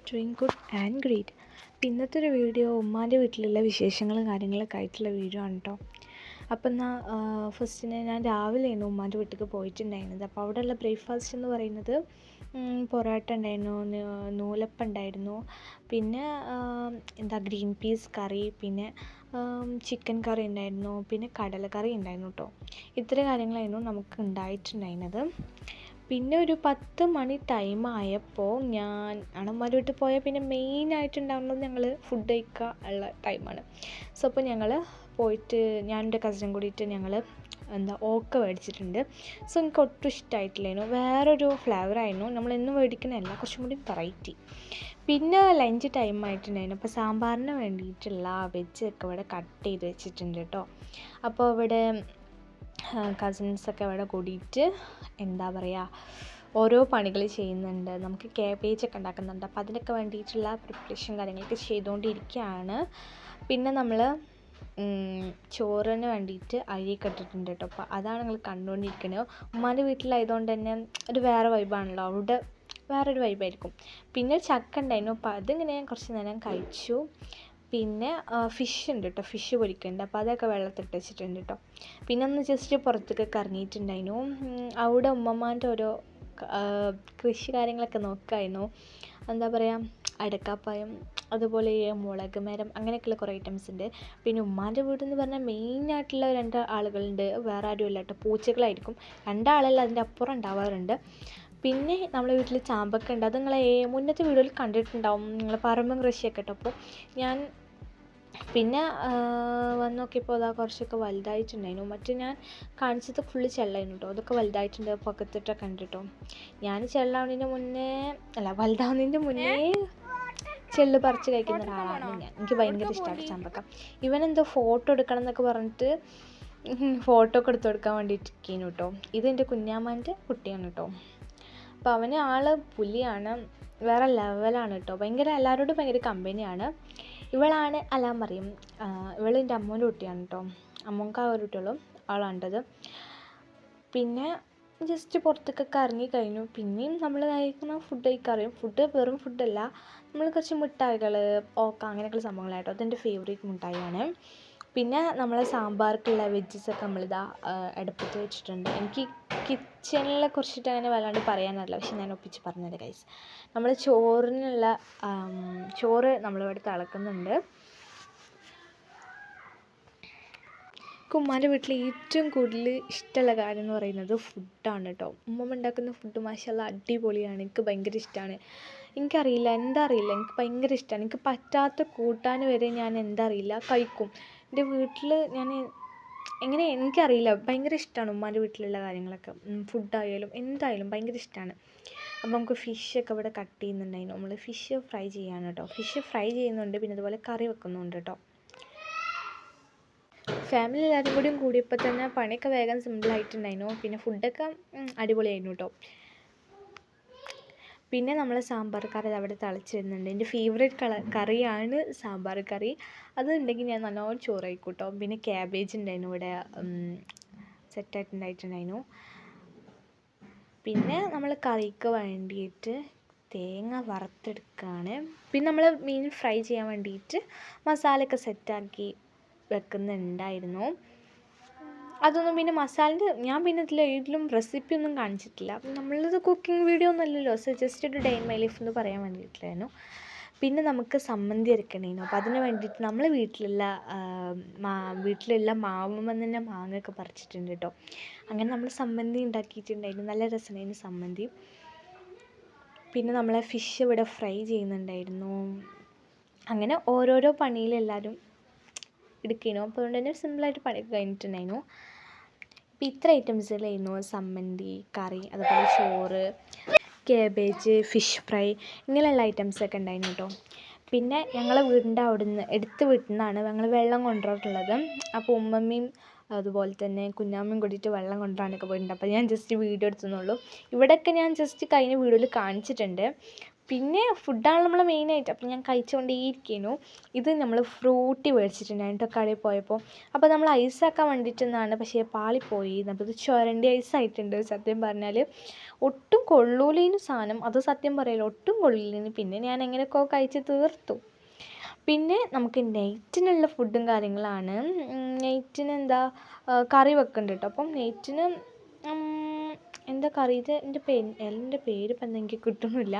Doing good and great. അപ്പം ഇന്നത്തെ ഒരു വീഡിയോ ഉമ്മാൻ്റെ വീട്ടിലുള്ള വിശേഷങ്ങളും കാര്യങ്ങളൊക്കെ ആയിട്ടുള്ള വീഡിയോ ആണ് കേട്ടോ. അപ്പം എന്നാൽ ഫസ്റ്റിന് ഞാൻ രാവിലെയാണ് ഉമ്മാൻ്റെ വീട്ടിലേക്ക് പോയിട്ടുണ്ടായിരുന്നത്. അപ്പോൾ അവിടെയുള്ള ബ്രേക്ക്ഫാസ്റ്റ് എന്ന് പറയുന്നത് പൊറോട്ട ഉണ്ടായിരുന്നു, നൂലപ്പം ഉണ്ടായിരുന്നു, പിന്നെ ഗ്രീൻ പീസ് കറി, പിന്നെ ചിക്കൻ കറി ഉണ്ടായിരുന്നു, പിന്നെ കടലക്കറി ഉണ്ടായിരുന്നു കേട്ടോ. ഇത്രയും കാര്യങ്ങളായിരുന്നു നമുക്ക് ഉണ്ടായിട്ടുണ്ടായിരുന്നത്. പിന്നെ ഒരു 10 മണി ടൈമായപ്പോൾ ഞാൻ അണന്മാരുടെ വീട്ടിൽ പോയാൽ പിന്നെ മെയിനായിട്ടുണ്ടാകുന്നത് ഞങ്ങൾ ഫുഡ് കഴിക്കുക ഉള്ള ടൈമാണ്. സോ അപ്പോൾ ഞങ്ങൾ പോയിട്ട് ഞാൻ എൻ്റെ കസിനും കൂടിയിട്ട് ഞങ്ങൾ ഓക്ക മേടിച്ചിട്ടുണ്ട്. സോ എനിക്ക് ഒട്ടും ഇഷ്ടമായിട്ടില്ലായിരുന്നു, വേറൊരു ഫ്ലേവറായിരുന്നു, നമ്മളെന്നും മേടിക്കുന്നതല്ല, കുറച്ചും കൂടി വെറൈറ്റി. പിന്നെ ലഞ്ച് ടൈം ആയിട്ടുണ്ടായിരുന്നു. അപ്പോൾ സാമ്പാറിന് വേണ്ടിയിട്ടുള്ള വെജൊക്കെ ഇവിടെ കട്ട് ചെയ്ത് വെച്ചിട്ടുണ്ട് കേട്ടോ. അപ്പോൾ ഇവിടെ കസിൻസൊക്കെ ഇവിടെ കൂടിയിട്ട് ഓരോ പണികൾ ചെയ്യുന്നുണ്ട്. നമുക്ക് കാബേജൊക്കെ ഉണ്ടാക്കുന്നുണ്ട്. അപ്പോൾ അതിനൊക്കെ വേണ്ടിയിട്ടുള്ള പ്രിപ്പറേഷൻ കാര്യങ്ങളൊക്കെ ചെയ്തുകൊണ്ടിരിക്കുകയാണ്. പിന്നെ നമ്മൾ ചോറിന് വേണ്ടിയിട്ട് അരിയൊക്കെ ഇട്ടിട്ടുണ്ട് കേട്ടോ. അപ്പോൾ അതാണ് നിങ്ങൾ കണ്ടുകൊണ്ടിരിക്കുന്നത്. ഉമ്മാൻ്റെ വീട്ടിലായതുകൊണ്ട് തന്നെ ഒരു വേറെ വൈബാണല്ലോ, അവിടെ വേറൊരു വൈബായിരിക്കും. പിന്നെ ചക്ക ഉണ്ടായിരുന്നു, അപ്പോൾ അതിങ്ങനെ കുറച്ച് നേരം കഴിച്ചു. പിന്നെ ഫിഷ് ഉണ്ട് കേട്ടോ, ഫിഷ് പൊരിക്കുന്നുണ്ട്. അപ്പോൾ അതൊക്കെ വെള്ളത്തിട്ട് വെച്ചിട്ടുണ്ട് കേട്ടോ. പിന്നെ ഒന്ന് ജസ്റ്റ് പുറത്തേക്കൊക്കെ ഇറങ്ങിയിട്ടുണ്ടായിരുന്നു. അവിടെ ഉമ്മമാൻ്റെ ഓരോ കൃഷി കാര്യങ്ങളൊക്കെ നോക്കായിരുന്നു. അടക്കാപ്പായം, അതുപോലെ മുളക് മരം, അങ്ങനെയൊക്കെയുള്ള കുറേ ഐറ്റംസ് ഉണ്ട്. പിന്നെ ഉമ്മാൻ്റെ വീടെന്ന് പറഞ്ഞാൽ മെയിനായിട്ടുള്ള 2 ആളുകളുണ്ട്, വേറെ ആരും ഇല്ല കേട്ടോ, പൂച്ചകളായിരിക്കും. 2 ആളല്ല, അതിൻ്റെ അപ്പുറം ഉണ്ടാവാറുണ്ട്. പിന്നെ നമ്മളെ വീട്ടിൽ ചാമ്പക്ക ഉണ്ട്, അത് നിങ്ങളെ മുന്നത്തെ വീഡിയോയിൽ കണ്ടിട്ടുണ്ടാവും, നിങ്ങൾ പറമ്പും കൃഷിയൊക്കെ കേട്ടോ. അപ്പോൾ ഞാൻ പിന്നെ വന്ന് നോക്കിയപ്പോൾ അതാ കുറച്ചൊക്കെ വലുതായിട്ടുണ്ടായിരുന്നു. മറ്റേ ഞാൻ കാണിച്ചത് ഫുള്ള് ചെള്ളായിരുന്നു കേട്ടോ, അതൊക്കെ വലുതായിട്ടുണ്ട്, പൊക്കത്തിട്ടൊക്കെ ഉണ്ട് കേട്ടോ. ഞാൻ വലുതാവുന്നതിൻ്റെ മുന്നേ ചെള്ള് പറിച്ച് കഴിക്കുന്ന ഒരാളാണ് ഞാൻ. എനിക്ക് ഭയങ്കര ഇഷ്ടമാണ് ചാമ്പക്ക. ഇവനെന്തോ ഫോട്ടോ എടുക്കണം എന്നൊക്കെ പറഞ്ഞിട്ട് ഫോട്ടോ ഒക്കെ എടുത്തു കൊടുക്കാൻ വേണ്ടിയിട്ട് ഇരിക്കുന്നു കേട്ടോ. ഇതെൻ്റെ കുഞ്ഞാമാൻ്റെ കുട്ടിയാണ് കേട്ടോ. അപ്പോൾ അവന് പുലിയാണ്, വേറെ ലെവലാണ് കേട്ടോ, എല്ലാവരോടും ഭയങ്കര കമ്പനിയാണ്. ഇവളാണ് മറിയം, ഇവളെൻ്റെ അമ്മൂൻ്റെ കുട്ടിയാണ് കേട്ടോ. അമ്മൂക്ക് ഒരു കുട്ടികളും ആളാണ്ടത്. പിന്നെ ജസ്റ്റ് പുറത്തേക്കൊക്കെ ഇറങ്ങി കഴിഞ്ഞു. പിന്നെയും നമ്മൾ കഴിക്കുന്ന ഫുഡ് കഴിക്കാറിയും, ഫുഡ് വെറും ഫുഡല്ല, നമ്മൾ കുറച്ച് മിഠായികൾ, ഓക്ക, അങ്ങനെയൊക്കെയുള്ള സംഭവങ്ങളായിട്ടോ. അതെൻ്റെ ഫേവറേറ്റ് മിഠായിയാണ്. പിന്നെ നമ്മൾ സാമ്പാർക്കുള്ള വെജസൊക്കെ നമ്മളിതാ അടുപ്പത്ത് വെച്ചിട്ടുണ്ട്. എനിക്ക് കിച്ചണിനെ കുറിച്ചിട്ട് അങ്ങനെ വല്ലാണ്ട് പറയാനറിയില്ല, പക്ഷെ ഞാൻ ഒപ്പിച്ച് പറഞ്ഞുതരാം ഗൈസ്. നമ്മൾ ചോറ് നമ്മളിവിടെ തിളക്കുന്നുണ്ട്. ഉമ്മാൻ്റെ വീട്ടിൽ ഏറ്റവും കൂടുതൽ ഇഷ്ടമുള്ള കാര്യം എന്ന് പറയുന്നത് ഫുഡാണ് കേട്ടോ. ഉമ്മ ഉണ്ടാക്കുന്ന ഫുഡ് മാഷാല്ലാ അടിപൊളിയാണ്, എനിക്ക് ഭയങ്കര ഇഷ്ടമാണ്. എനിക്കറിയില്ല, എനിക്ക് ഭയങ്കര ഇഷ്ടമാണ്. എനിക്ക് പറ്റാത്ത കൂട്ടാൻ വരെ ഞാൻ കഴിക്കും. എൻ്റെ വീട്ടിൽ ഞാൻ എനിക്കറിയില്ല, ഭയങ്കര ഇഷ്ടമാണ് ഉമ്മാൻ്റെ വീട്ടിലുള്ള കാര്യങ്ങളൊക്കെ, ഫുഡായാലും എന്തായാലും ഭയങ്കര ഇഷ്ടമാണ്. അപ്പോൾ നമുക്ക് ഫിഷൊക്കെ ഇവിടെ കട്ട് ചെയ്യുന്നുണ്ടായിരുന്നു. നമ്മൾ ഫിഷ് ഫ്രൈ ചെയ്യാണ് കേട്ടോ. ഫിഷ് ഫ്രൈ ചെയ്യുന്നുണ്ട്, പിന്നെ അതുപോലെ കറി വെക്കുന്നുണ്ട് കേട്ടോ. ഫാമിലി എല്ലാവരും കൂടിയപ്പോൾ തന്നെ പണിയൊക്കെ വേഗം സിമ്പിളായിട്ടുണ്ടായിരുന്നു. പിന്നെ ഫുഡൊക്കെ അടിപൊളിയായിരുന്നു കേട്ടോ. പിന്നെ നമ്മൾ സാമ്പാർ കറി അവിടെ തിളച്ച് വരുന്നുണ്ട്. എൻ്റെ ഫേവറേറ്റ് കറിയാണ് സാമ്പാർ കറി. അതുണ്ടെങ്കിൽ ഞാൻ നല്ലോണം ചോറ് കഴിക്കും കേട്ടോ. പിന്നെ ക്യാബേജ് ഉണ്ടായിരുന്നു ഇവിടെ സെറ്റായിട്ടുണ്ടായിരുന്നു. പിന്നെ നമ്മൾ കറിക്ക് വേണ്ടിയിട്ട് തേങ്ങ വറുത്തെടുക്കുകയാണ്. പിന്നെ നമ്മൾ മീൻ ഫ്രൈ ചെയ്യാൻ വേണ്ടിയിട്ട് മസാലയൊക്കെ സെറ്റാക്കി വെക്കുന്നുണ്ടായിരുന്നു. അതൊന്നും പിന്നെ ഞാൻ പിന്നെ ഇതിലും റെസിപ്പി ഒന്നും കാണിച്ചിട്ടില്ല. അപ്പം നമ്മളിത് കുക്കിംഗ് വീഡിയോ ഒന്നുമല്ലല്ലോ, സോ ജസ്റ്റ് ഒരു ഡേ ഇൻ മൈ ലൈഫ് എന്ന് പറയാൻ വേണ്ടിയിട്ടായിരുന്നു. പിന്നെ നമുക്ക് സമ്മന്തി അരക്കണേനു. അപ്പോൾ അതിന് വേണ്ടിയിട്ട് നമ്മൾ വീട്ടിലുള്ള മാവുമെന്ന് മാങ്ങയൊക്കെ പറിച്ചിട്ടുണ്ട് കേട്ടോ. അങ്ങനെ നമ്മൾ സമ്മന്തി ഉണ്ടാക്കിയിട്ടുണ്ടായിരുന്നു, നല്ല രസമായിരുന്നു സമ്മന്തി. പിന്നെ നമ്മളെ ഫിഷ് ഇവിടെ ഫ്രൈ ചെയ്യുന്നുണ്ടായിരുന്നു. അങ്ങനെ ഓരോരോ പണിയിലെല്ലാവരും എടുക്കുന്നു. അപ്പോൾ അതുകൊണ്ട് തന്നെ സിമ്പിളായിട്ട് പണിയൊക്കെ കഴിഞ്ഞിട്ടുണ്ടായിരുന്നു. അപ്പോൾ ഇത്ര ഐറ്റംസിലായിരുന്നു സമ്മന്തി, കറി, അതുപോലെ ചോറ്, കാബേജ്, ഫിഷ് ഫ്രൈ, ഇങ്ങനെയുള്ള ഐറ്റംസൊക്കെ ഉണ്ടായിരുന്നു കേട്ടോ. പിന്നെ ഞങ്ങളെ വീടിൻ്റെ അടുത്ത വീട്ടിൽ നിന്നാണ് ഞങ്ങൾ വെള്ളം കൊണ്ടുവന്നിട്ടുള്ളത്. അപ്പോൾ ഉമ്മമ്മയും അതുപോലെ തന്നെ കുഞ്ഞാമ്മയും കൂടിയിട്ട് വെള്ളം കൊണ്ടുവരാനൊക്കെ പോയിട്ടുണ്ട്. അപ്പോൾ ഞാൻ ജസ്റ്റ് വീഡിയോ എടുത്തുന്നുള്ളൂ. ഇവിടെയൊക്കെ ഞാൻ ജസ്റ്റ് കഴിഞ്ഞ വീഡിയോയിൽ കാണിച്ചിട്ടുണ്ട്. പിന്നെ ഫുഡാണ് നമ്മൾ മെയിനായിട്ട്. അപ്പം ഞാൻ കഴിച്ചുകൊണ്ടേയിരിക്കുന്നു. ഇത് നമ്മൾ ഫ്രൂട്ടി മേടിച്ചിട്ടുണ്ടായിരുന്നു കേട്ടോ കടയിൽ പോയപ്പോൾ. അപ്പോൾ നമ്മൾ ഐസാക്കാൻ വേണ്ടിയിട്ടെന്നാണ്, പക്ഷേ പാളിപ്പോയി. നമ്മളിത് ചുരണ്ടി ഐസായിട്ടുണ്ട്. സത്യം പറഞ്ഞാൽ ഒട്ടും കൊള്ളൂലേനു സാധനം. അത് സത്യം പറയല്ലോ, ഒട്ടും കൊള്ളില്ലേന്. പിന്നെ ഞാൻ എങ്ങനെയൊക്കെ കഴിച്ച് തീർത്തു. പിന്നെ നമുക്ക് നൈറ്റിനുള്ള ഫുഡും കാര്യങ്ങളാണ്. നൈറ്റിന് എന്താ കറി വെക്കുന്നുണ്ട് കേട്ടോ. അപ്പം നൈറ്റിന് എന്താ കറി, ഇത് എൻ്റെ പേര് ഇപ്പം എന്താ എനിക്ക് കിട്ടുന്നില്ല.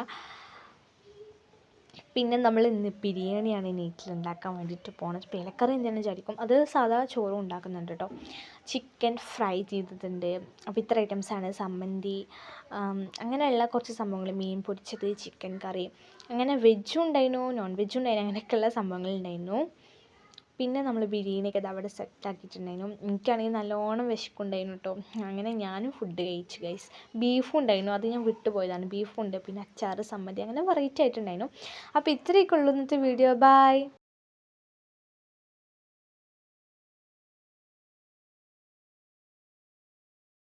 പിന്നെ നമ്മൾ ഇന്ന് ബിരിയാണിയാണ് നൈറ്റിൽ ഉണ്ടാക്കാൻ വേണ്ടിയിട്ട് പോണത്. അപ്പോൾ ഇലക്കറി എന്തെങ്കിലും വിചാരിക്കും. അത് സാധാ ചോറും ഉണ്ടാക്കുന്നുണ്ട് കേട്ടോ. ചിക്കൻ ഫ്രൈ ചെയ്തിട്ടുണ്ട്. അപ്പോൾ ഇത്ര ഐറ്റംസാണ്. സമ്മന്തി, അങ്ങനെയുള്ള കുറച്ച് സംഭവങ്ങൾ, മീൻ പൊരിച്ചത്, ചിക്കൻ കറി, അങ്ങനെ വെജും ഉണ്ടായിരുന്നു, നോൺ വെജും ഉണ്ടായിരുന്നു, അങ്ങനെയൊക്കെയുള്ള സംഭവങ്ങളുണ്ടായിരുന്നു. പിന്നെ നമ്മൾ ബിരിയാണിയൊക്കെ അത് അവിടെ സെറ്റാക്കിയിട്ടുണ്ടായിരുന്നു. എനിക്കാണെങ്കിൽ നല്ലോണം വിശക്കുണ്ടായിരുന്നു കേട്ടോ. അങ്ങനെ ഞാനും ഫുഡ് കഴിച്ചു ഗൈസ്. ബീഫും ഉണ്ടായിരുന്നു, അത് ഞാൻ വിട്ടുപോയതാണ്. ബീഫുണ്ട്, പിന്നെ അച്ചാറ്, സമ്മതി, അങ്ങനെ വെറൈറ്റി ആയിട്ടുണ്ടായിരുന്നു. അപ്പോൾ ഇത്രയൊക്കെ ഉള്ളൂ ഇന്നത്തെ വീഡിയോ. ബൈ.